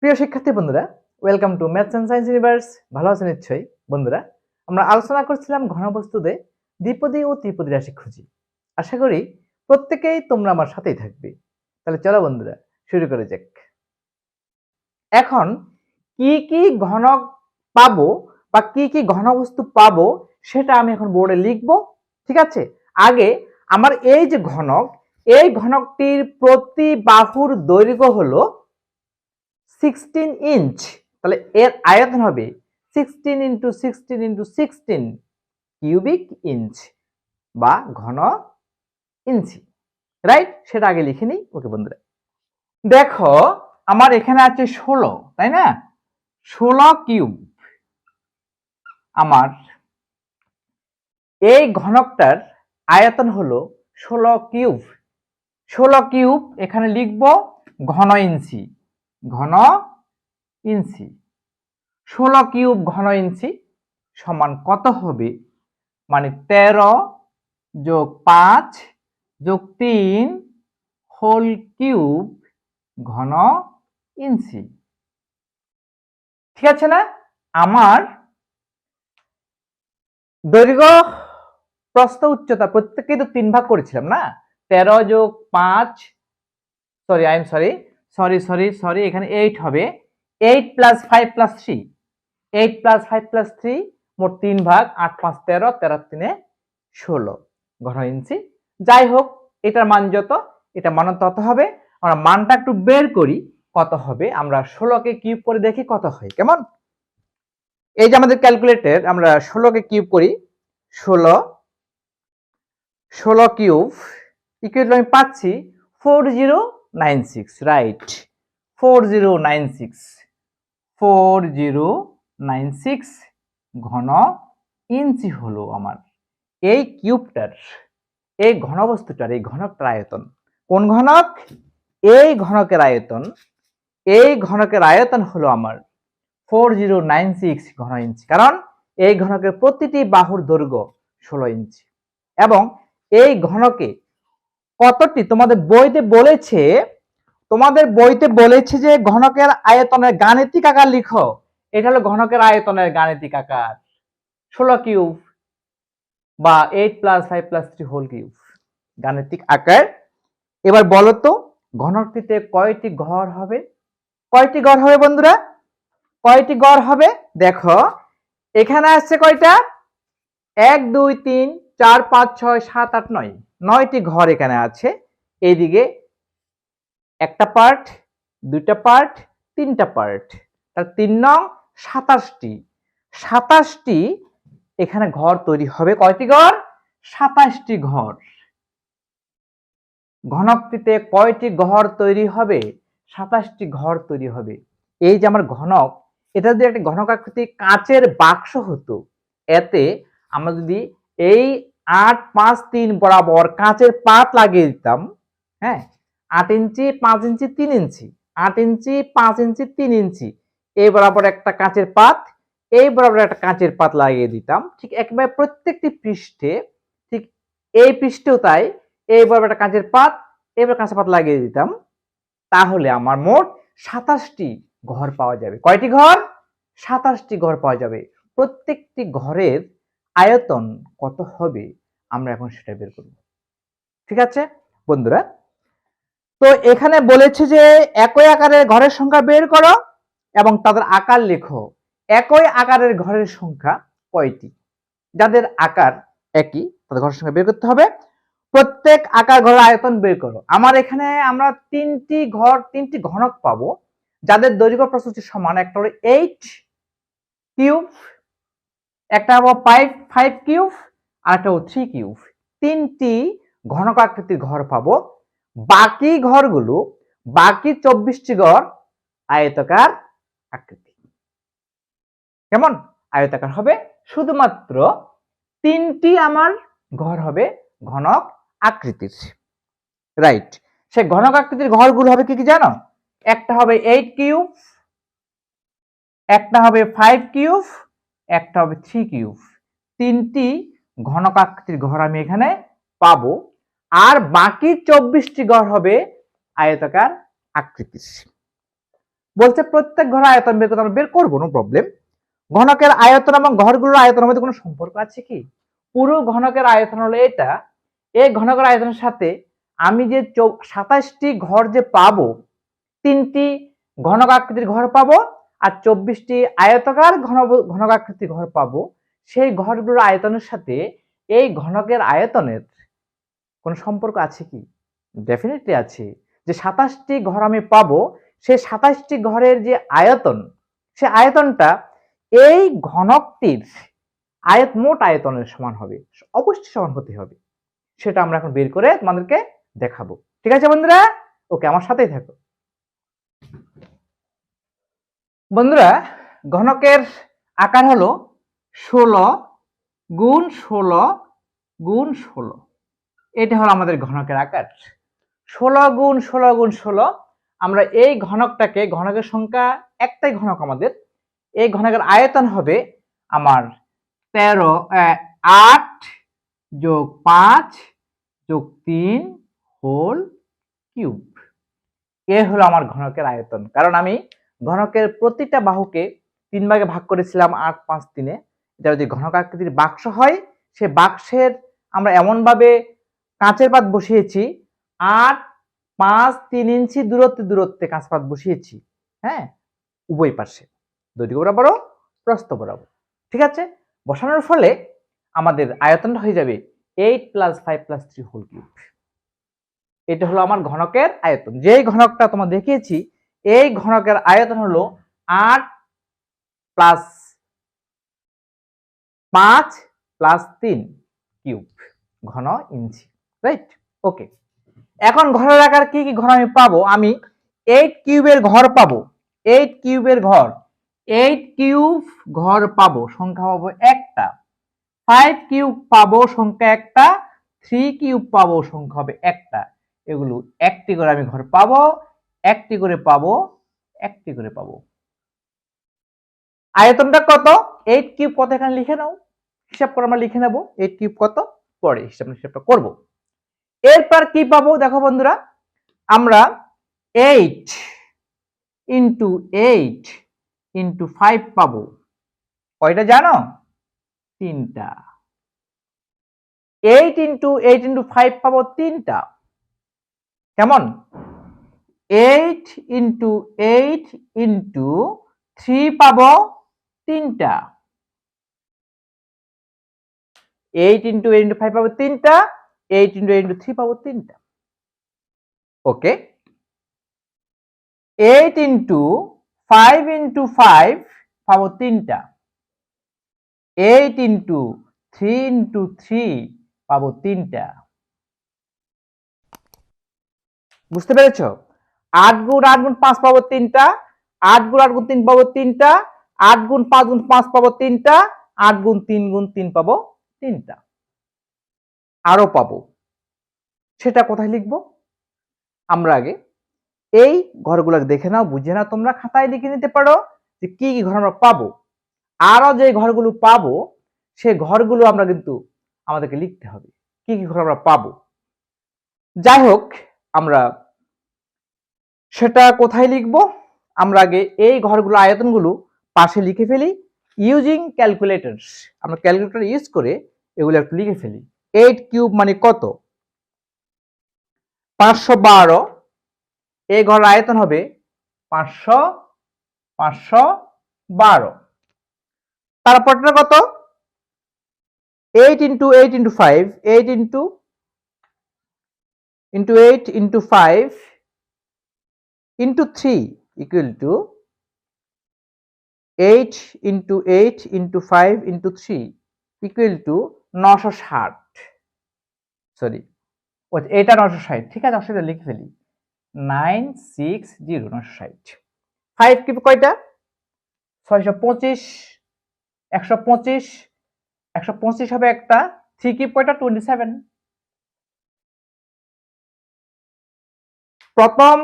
প্রিয় শিক্ষার্থী বন্ধুরা, welcome to maths and science universe. ভালো আছেন নিশ্চয়ই বন্ধুরা। আমরা আলোচনা করছিলাম ঘনবস্তুতে দ্বিপদী ও ত্রিপদী রাশি খুঁজি। আশা করি প্রত্যেকেই তোমরা আমার সাথেই থাকবে। তাহলে চলো বন্ধুরা, শুরু করে যাক। এখন কি কি ঘনক পাবো বা কি কি ঘনবস্তু পাবো সেটা আমি এখন বোর্ডে লিখবো, ঠিক আছে? আগে আমার এই যে ঘনক, এই ঘনকটির প্রতি বাহুর দৈর্ঘ্য হলো 16 ইঞ্চ, তাহলে এর আয়তন হবে 16 ইন্টু 16 ইন্টু 16 কিউবিক ইঞ্চ বা ঘন ইঞ্চি, রাইট? সেটা আগে লিখে নিই। ওকে বন্ধুরা, দেখো আমার এখানে আছে 16, তাই না? 16 কিউব। আমার এই ঘনকটার আয়তন হলো 16 কিউব। 16 কিউব এখানে লিখবো ঘন ইঞ্চি। ঘন ইঞ্চি 16 কিউব ঘন ইঞ্চি সমান কত হবে? মানে 13 যোগ 5 যোগ 3 হোল কিউব ঘন ইঞ্চি, ঠিক আছে না? আমার দৈর্ঘ্য প্রস্থ উচ্চতা প্রত্যেককেই তো 3 ভাগ করেছিলাম না? 13 যোগ 5, সরি এখানে 8 হবে। 8 প্লাস 5 প্লাস 3, 8 প্লাস 5 প্লাস 3 মোট 3 ভাগ। 8 5 13, 13 3 16 ঘন ইঞ্চি। যাই হোক, এটার মান যত, এটা মান তত হবে। আমরা মানটা একটু বের করি কত হবে। আমরা 16 কে কিউব করে দেখি কত হয়। কেমন? এই যে আমাদের ক্যালকুলেটর, আমরা 16 কে কিউব করি। 16 কিউব ইকুয়াল আমি পাচ্ছি 4096, রাইট? 4096 ঘন ইঞ্চি হলো আমার এই কিউবটার, এই ঘনবস্তুটার, এই ঘনকটার আয়তন। কোন ঘনক? এই ঘনকের আয়তন। এই ঘনকের আয়তন হলো আমার 4096 ঘন ইঞ্চি, কারণ এই ঘনকের প্রতিটি বাহুর দৈর্ঘ্য 16 ইঞ্চি। এবং এই ঘনকে কতটি তোমাদের বইতে বলেছে যে ঘনকের আয়তনের গাণিতিক আকার লিখো। এটা হলো ঘনকের আয়তনের গাণিতিক আকার 16 কিউব বা 8 প্লাস 5 প্লাস 3 হোল কিউব, গাণিতিক আকার। এবার বলো তো ঘনকটিতে কয়টি ঘর হবে? কয়টি ঘর হবে বন্ধুরা? কয়টি ঘর হবে? দেখো এখানে আসছে কয়টা? 1 2 3 4 5 6 7 8 9, 9টি ঘর এখানে আছে। এইদিকে একটা পার্ট, দুইটা পার্ট, তিনটা পার্ট, তার 3 নং 27টি। 27টি এখানে ঘর তৈরি হবে। কয়টি ঘর? 27টি ঘর। ঘনকটিতে কয়টি ঘর তৈরি হবে? 27টি ঘর তৈরি হবে। এই যে আমার ঘনক, এটা যদি একটা ঘনক আকৃতি কাচের বাক্স হতো, এতে আমরা যদি এই 8 5 3 বরাবর কাচের পাত লাগিয়ে দিতাম, হ্যাঁ, 8 ইঞ্চি 5 ইঞ্চি 3 ইঞ্চি, 8 ইঞ্চি 5 ইঞ্চি 3 ইঞ্চি, এই বরাবর একটা কাচের পাত, এই বরাবর একটা কাচের পাত লাগিয়ে দিতাম, ঠিক একবারে প্রত্যেকটি পৃষ্ঠে। ঠিক এই পৃষ্ঠেও তাই, এই বরাবর একটা কাচের পাত, এবার কাঁচের পাত লাগিয়ে দিতাম, তাহলে আমার মোট 27টি ঘর পাওয়া যাবে। কয়টি ঘর? 27টি ঘর পাওয়া যাবে। প্রত্যেকটি ঘরের আয়তন কত হবে আমরা এখন সেটা বের করব, ঠিক আছে বন্ধুরা? তো এখানে বলেছে যে একই আকারের ঘরের সংখ্যা বের করো এবং তাদের আকার লেখো। একই আকারের ঘরের সংখ্যা কয়টি? যাদের আকার একই তাদের ঘরের সংখ্যা বের করতে হবে। প্রত্যেক আকার ঘরের আয়তন বের করো। আমার এখানে আমরা 3টি ঘর, 3টি ঘনক পাবো যাদের দৈর্ঘ্য প্রস্থ সমান। একটা হলো 8 কিউব, একটা হলো 5 কিউব, আর একটা হলো 3 কিউব। 3টি ঘনক আকৃতির ঘর পাবো। বাকি ঘরগুলো, বাকি 24টি ঘর আয়তাকার আকৃতি। কেমন? আয়তাকার হবে। শুধুমাত্র 3টি আমার ঘর হবে ঘনক আকৃতির, রাইট? সেই ঘনক আকৃতির ঘরগুলো হবে কি কি জানো? একটা হবে 8 কিউব, একটা হবে 5 কিউব, একটা হবে 3 কিউব। 3টি ঘনক আকৃতির ঘর আমি এখানে পাবো। আর বাকি 24টি ঘর হবে আয়তাকার আকৃতির। বলছে প্রত্যেক ঘরের আয়তন বের করতে, আমরা বের করবো, নো প্রবলেম। ঘনকের আয়তন এবং ঘরগুলোর আয়তনের মধ্যে কোনো সম্পর্ক আছে কি? পুরো ঘনকের আয়তন হলো এটা, এই ঘনকের আয়তনের সাথে আমি যে 27টি ঘর যে পাবো, 3টি ঘনক আকৃতির ঘর পাবো আর 24টি আয়তাকার ঘনক আকৃতির ঘর পাবো, সেই ঘরগুলোর আয়তনের সাথে এই ঘনকের আয়তনের কোনো সম্পর্ক আছে কি? ডেফিনেটলি আছে। যে 27টি ঘর আমি পাবো, সেই 27টি ঘরের যে আয়তন, সে আয়তনটা এই ঘনকটির মোট আয়তনের সমান হবে, অবশ্যই সমান হতে হবে। সেটা আমরা এখন বের করে তোমাদেরকে দেখাবো। ঠিক আছে বন্ধুরা? ওকে, আমার সাথেই থাকো। বন্ধুরা, ঘনকের আকার হলো 16 গুণ 16 গুণ 16। এটা হলো আমাদের ঘনকের আকার। 16 গুণ 16 গুণ 16। আমরা এই ঘনকটাকে, ঘনকের সংখ্যা একটাই ঘনক আমাদের, এই ঘনকের আয়তন হবে আমার 8 যোগ 5 যোগ 3 হোল কিউব। এ হলো আমার ঘনকের আয়তন। কারণ আমি ঘনকের প্রতিটা বাহুকে 3 ভাগে ভাগ করেছিলাম 8, 5, 3-এ। এটা যদি ঘনক আকৃতির বাক্স হয়, সে বাক্সের আমরা এমন ভাবে কাঁচের পাত বসিয়েছি, 8, 5, 3 ইঞ্চি দূরত্বে কাঁচ পাত বসিয়েছি, হ্যাঁ, উভয় পাশে, দৈর্ঘ্য বরাবর প্রস্থ বরাবর। ঠিক আছে? বসানোর ফলে আমাদের আয়তনটা হয়ে যাবে 8 + 5 + 3 হোল কিউব। এটা হলো আমার ঘনকের আয়তন। যেই ঘনকটা তোমার দেখিয়েছি, এই ঘনকের আয়তন হলো 8 + 5 + 3 কিউব ঘন ইঞ্চি, রাইট? ওকে, এখন ঘরের আকার কি কি ঘর আমি পাবো? আমি 8 কিউবের ঘর পাবো, 8 কিউবের ঘর, 8 কিউব ঘর পাবো, সংখ্যা পাবো একটা। 5 কিউব পাবো, সংখ্যা একটা। 3 কিউব পাবো, সংখ্যা হবে একটা। এগুলো একটি করে আমি ঘর পাবো, একটি করে পাবো, একটি করে পাবো। আয়তনটা কত? 8 কিউব কত এখানে লিখে নাও, হিসাব করে আমরা লিখে নেব 8 কিউব কত, পরে হিসাবটা করব। এরপর কি পাবো দেখো বন্ধুরা, আমরা 8 × 8 × 5 পাবো। কয়টা জানো? 3টা। 8 × 8 × 5 পাবো 3টা। কেমন? 8 × 8 × 3 পাবো 3টা। 8 × 8 × 5 পাবো 3টা, 8 × 8 × 3 পাবো 3টা। ওকে, 8 × 5 × 5 পাবো 3টা, 8 × 3 × 3 পাবো 3টা। বুঝতে পেরেছো? 8 × 8 × 5 পাবো 3টা, 8 × 8 × 3 পাবো 3টা, 8 × 5 × 5 পাবো 3টা, 8 × 3 × 3 পাবো 3টা। আরো পাবো, সেটা কোথায় লিখবো? আমরা আগে এই ঘরগুলো দেখে নাও, বুঝে নাও, তোমরা খাতায় লিখে নিতে পারো যে কি কি ঘর আমরা পাবো। আরো যে ঘরগুলো পাবো, সেই ঘরগুলো আমরা কিন্তু আমাদেরকে লিখতে হবে, কি কি ঘর আমরা পাবো। যাই হোক, আমরা সেটা কোথায় লিখবো? আমরা আগে এই ঘরগুলো আয়তনগুলো পাশে লিখে ফেলি ইউজিং ক্যালকুলেটরস। আমরা ক্যালকুলেটর ইউজ করে এগুলো একটু লিখে ফেলি। 8 কিউব মানে কত? 512। এই ঘরের আয়তন হবে 512। তারপরটা কত? 8 × 8 × 5, 8 × 8 × 5 × 3 = 8 × 8 × 5 × 3 = 960। সরি, এটা 960, ঠিক আছে, অসুবিধা লিখে ফেলি 960, 960। 5 কিউব কয়টা? 625, 125, 125 হবে একটা। 3 কিউব কয়টা? 27। প্রথম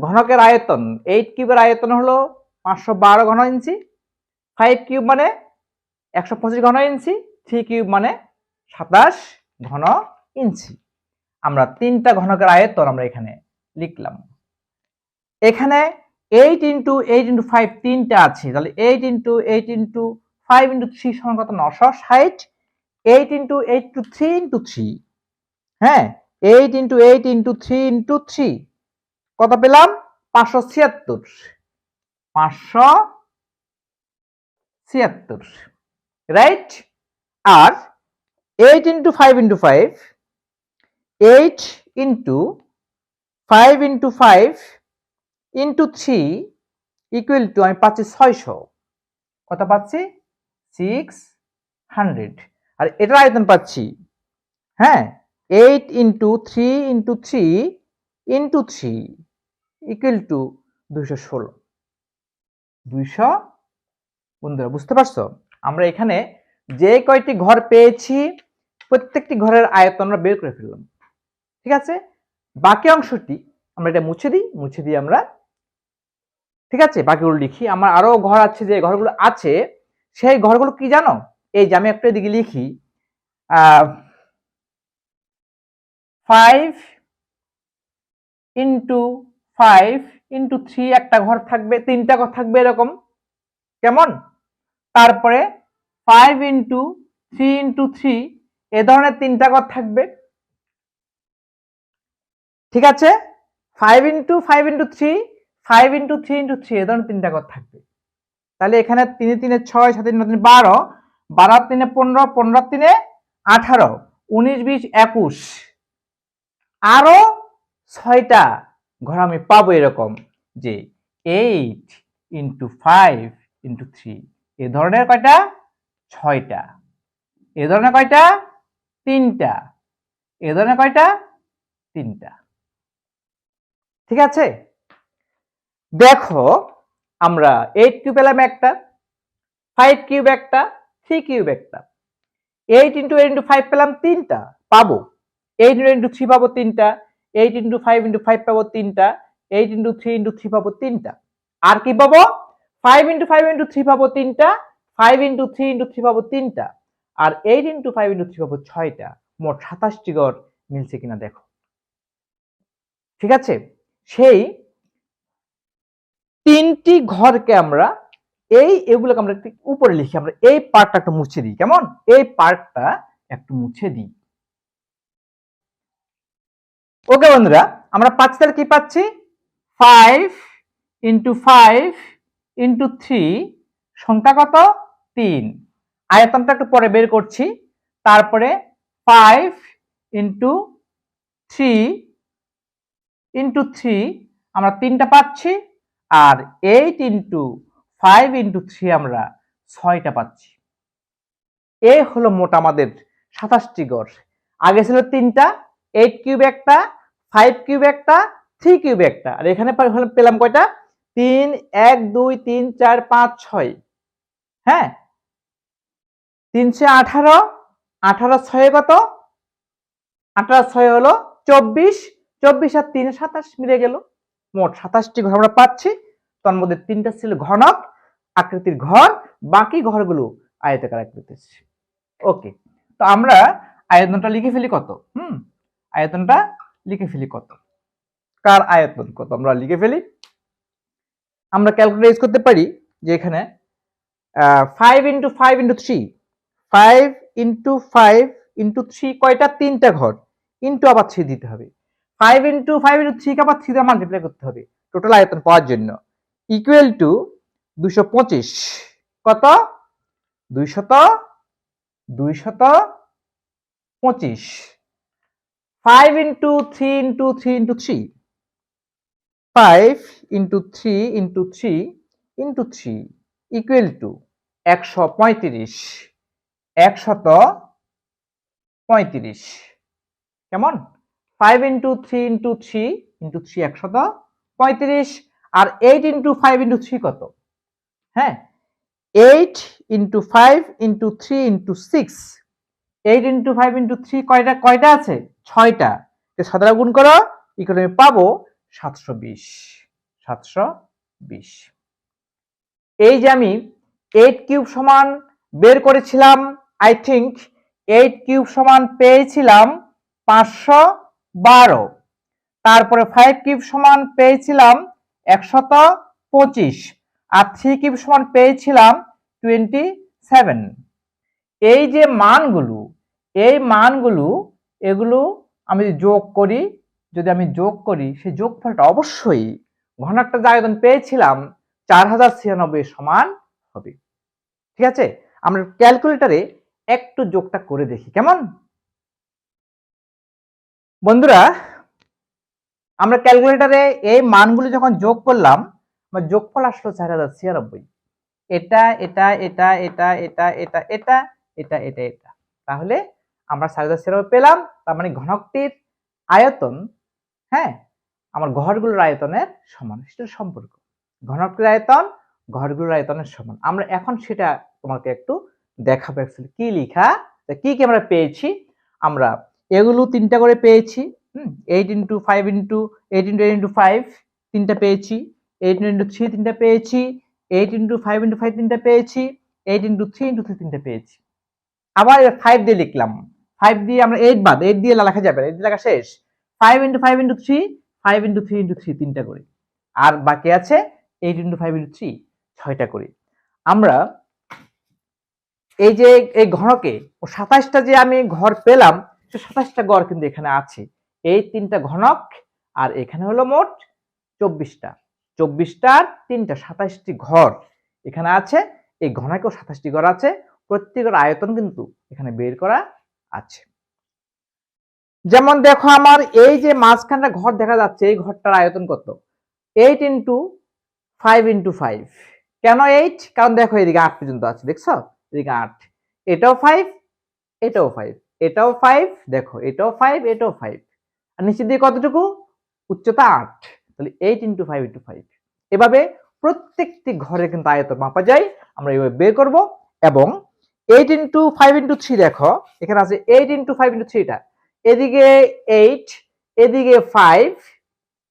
ঘনকের আয়তন 8 কিউবের আয়তন হলো 512 ঘন ইঞ্চি, 5 কিউব মানে 125 ঘন ইঞ্চি, 3 কিউব মানে 27 ঘন ইঞ্চি। আমরা 3টা ঘনকের আয়তন আমরা এখানে লিখলাম। এখানে 8 ইন্টু 8 ইন্টু 5 তিনটা আছে, তাহলে 8 ইন্টু 8 ইন্টু 5 ইন্টু 3 সমান কত? 960। 8 ইন্টু 8 টু 3 ইন্টু 3, হ্যাঁ 8 ইন্টু 8 ইন্টু 3 ইন্টু 3 কত পেলাম? 576। 576, রাইট। আর 8 into 5 into 5, 8 into 5 into 5 into 3 equal to আমি পাচ্ছি 600। কত পাচ্ছি? 600। আর এটার আয়তন পাচ্ছি, হ্যাঁ 8 into 3 into 3 into 3 equal two 216। 200। বন্ধুরা বুঝতে পারছো? আমরা এখানে যে কয়টি ঘর পেয়েছি প্রত্যেকটি ঘরের আয়তন আমরা বের করে ফেললাম, ঠিক আছে। বাকি অংশটি আমরা এটা মুছে দিই, মুছে দিয়ে আমরা, ঠিক আছে, বাকিগুলো লিখি। আমার আরো ঘর আছে, যে ঘরগুলো আছে সেই ঘরগুলো কি জানো? এই যে আমি একটা দিকে লিখি 5 ইন্টু 5 ইন্টু 3 একটা ঘর থাকবে, তিনটা ঘর থাকবে এরকম, কেমন? তারপরে 5 ইন্টু 3 ইন্টু 3 এ ধরনের তিনটা ঘর থাকবে, ঠিক আছে। 5 ইন্টু 5 ইন্টু 3, 5 ইন্টু 3 ইন্টু 3 এ ধরনের তিনটা ঘর থাকবে। তাহলে এখানে 3 3 6, 7 3 9 12, 12 3 15, 15 3 18, 19 20 21, আরো 6টা ঘর আমি পাবো এরকম, যে 8 ইন্টু 5 ইন্টু 3 এ ধরনের কয়টা? 6টা। এ ধরনের কয়টা? 3টা। এ ধরনের কয়টা? 3টা, ঠিক আছে। দেখো আমরা 8 কিউব পেলাম একটা, 5 কিউব একটা, 3 কিউব একটা। 8 ইন্টু 8 ইন্টু 5 পেলাম তিনটা, পাবো 8 ইন্টু 3 পাবো তিনটা, 8 ইন্টু 5 ইন্টু 5 পাবো তিনটা, 8 ইন্টু 3 ইন্টু 3 পাবো তিনটা। আর কি পাবো? 5 ইন্টু 5 ইন্টু 3 পাবো তিনটা, 5 ইন্টু 3 ইন্টু 3 পাবো তিনটা, আর 8 ইন্টু 5 ইন্টু 3 পাবো 6টা। মোট 27টি ঘর মিলছে কিনা দেখো, ঠিক আছে। সেই তিনটি ঘরকে আমরা এগুলোকে আমরা উপরে লিখি, আমরা এই পার্টটা একটু মুছে দিই, কেমন? এই পার্টটা একটু মুছে দিই। ওকে বন্ধুরা, আমরা পাচ্ছি, তাহলে কি পাচ্ছি? 5 ইন্টু 5 ইন্টু 3 সংখ্যা কত? 3। আয়তনটা একটু পরে বের করছি। তারপরে 5 ইন্টু 3 ইন্টু 3 আমরা 3টা পাচ্ছি, আর 8 ইন্টু 5 ইন্টু 3 আমরা 6টা পাচ্ছি। এ হলো মোট আমাদের 27টি ঘর। আগে ছিল 3টা, 8 কিউব একটা, 5 কিউব একটা, 3 কিউব একটা, আর এখানে পেলাম কয়টা? 3 1 2 3 4 5 6, হ্যাঁ 318, 18 6 কত? 18 6 হলো 24, 24 আর 3 27 মিলে গেল। মোট 27টি ঘর আমরা পাচ্ছি। তার মধ্যে 3টা ছিল ঘনক আকৃতির ঘর, বাকি ঘরগুলো আয়তাকার আকৃতির। ওকে, তো আমরা আয়তনটা লিখে ফেলি কত? আয়তনটা লিখে ফেলি কত? কার আয়তন কত আমরা লিখে ফেলি। আমরা ক্যালকুলেটর ইউজ করতে পারি, যে এখানে 5 ইন্টু 5 ইন্টু 3, 5 ইন্টু 5 ইন্টু 3 কয়টা? 3টা ঘর, ইন্টু আবার 3 দিতে হবে। 5 ইন্টু 5 ইন্টু 3 কে আবার 3 দিয়ে মাল্টিপ্লাই করতে হবে টোটাল আয়তন পাওয়ার জন্য, ইকুয়াল টু 225। কত? 225। 5 into 3 into 3 into 3, 5 into 3 into 3 into 3 equal two 135। 135, কেমন? 5 ইন্টু 3 ইন্টু 3 ইন্টু 3 135, আর 8 ইন্টু 5 ইন্টু 3 কত? হ্যাঁ 8 into 5 into 3 into 6, 8 into 5 into 3 কয়টা আছে? 6টা। 6 দ্বারা গুণ করো, ইকুয়াল আমি পাবো 720। 720। এই যে আমি 8 কিউব সমান বের করেছিলাম, আই থিঙ্ক 8 কিউব সমান পেয়েছিলাম 512। তারপরে 5 কিউব সমান পেয়েছিলাম 112, 25 আর 3 কিউব সমান পেয়েছিলাম 27। এই যে মানগুলো, এই মানগুলো এগুলো আমি যোগ করি, যদি আমি যোগ করি সেই যোগফলটা অবশ্যই ঘনকটা যে আয়তন পেয়েছিলাম 4096 সমান হবে। ঠিক আছে, আমরা ক্যালকুলেটরে একটু যোগটা করে দেখি কেমন। বন্ধুরা আমরা ক্যালকুলেটরে এই মানগুলো যখন যোগ করলাম, আমার যোগফল আসলো 4096। এটা এটা এটা এটা এটা এটা এটা এটা এটা এটা, তাহলে আমরা 4096 পেলাম। তার মানে ঘনকটির আয়তন, হ্যাঁ, আমার ঘরগুলোর আয়তনের সমান, সেটা সম্পর্ক। ঘনকটির আয়তন ঘরগুলোর আয়তনের সমান। আমরা এখন সেটা তোমাকে একটু দেখাবো অ্যাকচুয়ালি কি লেখা, কি কি আমরা পেয়েছি। আমরা এগুলো 3টা করে পেয়েছি, 8 × 5 × 8 × 8 × 5 3টা পেয়েছি, 8 × 3 3টা পেয়েছি, 8 × 5 × 5 3টা পেয়েছি, 8 × 3 × 3 3টা পেয়েছি। আবার 5 দিয়ে লিখলাম, 5 দিয়ে আমরা 8 বাদ, 8 দিয়ে লেখা যাবে না, 8 দিয়ে লেখা শেষ। 5 × 5 × 3 5 × 3 × 3 3টা করে, আর বাকি আছে 8 × 5 × 3 6টা করে। আমরা এই যে এই ঘনকে 27টা যে আমি ঘর পেলাম, সে 27টা ঘর কিন্তু এখানে আছে, এই 3টা ঘনক, আর এখানে হলো মোট 24টা, 24টার 3টা 27টি ঘর এখানে আছে। এই ঘনকেও 27টি ঘর আছে, প্রত্যেকের আয়তন কিন্তু এখানে বের করা আছে। যেমন দেখো আমার এই যে মাঝখানটা ঘর দেখা যাচ্ছে, এই ঘরটার আয়তন কত? 8 × 5 × 5। কেন 8? কারণ দেখো এদিকে 8 পর্যন্ত আছে, দেখছো এদিকে 8, এটাও 5 এটাও 5 এটাও 5, দেখো এটাও 5 এটাও 5, আর নিচে দিয়ে কতটুকু? উচ্চতা 8, তাহলে 8 × 5 × 5। এভাবে প্রত্যেকটি ঘরে কিন্তু আয়তন মাপা যায়, আমরা এইভাবে বের করব। এবং 8 × 5 × 3 দেখো এখানে আছে 8 × 5 × 3টা, এদিকে 8 এদিকে 5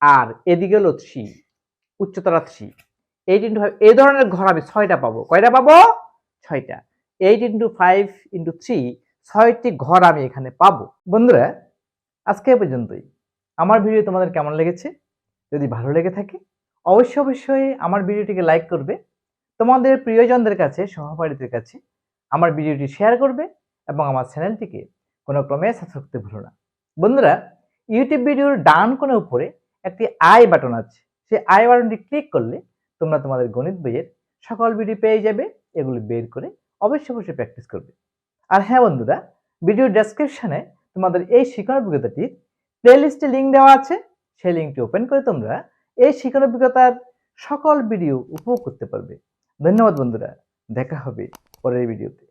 আর এদিকে হলো 3, উচ্চতাটা 3। 8 × 5 এই ধরনের ঘর আমি 6টা পাবো। কয়টা পাবো? 6টা। 8 × 5 × 3 6টি ঘর আমি এখানে পাবো। বন্ধুরা আজকে এ পর্যন্তই। আমার ভিডিও তোমাদের কেমন লেগেছে? যদি ভালো লেগে থাকে অবশ্যই আমার ভিডিওটিকে লাইক করবে, তোমাদের প্রিয়জনদের কাছে, সহপাঠীদের কাছে আমার ভিডিওটি শেয়ার করবে এবং আমার চ্যানেলটিকে কোনো ক্রমে সাবস্ক্রাইব করতে ভুলো না। বন্ধুরা ইউটিউব ভিডিওর ডান কোণের উপরে একটি আই বাটন আছে, সেই আই বাটনটি ক্লিক করলে তোমরা তোমাদের গণিত বইয়ের সকল ভিডিও পেয়ে যাবে। এগুলি বের করে অবশ্যই প্র্যাকটিস করবে। আর হ্যাঁ বন্ধুরা, ভিডিওর ডেসক্রিপশনে তোমাদের এই শিক্ষণ অভিজ্ঞতাটির প্লেলিস্টে লিঙ্ক দেওয়া আছে, সেই লিঙ্কটি ওপেন করে তোমরা এই শিক্ষণ অভিজ্ঞতার সকল ভিডিও উপভোগ করতে পারবে। ধন্যবাদ বন্ধুরা, দেখা হবে পরের ভিডিওতে।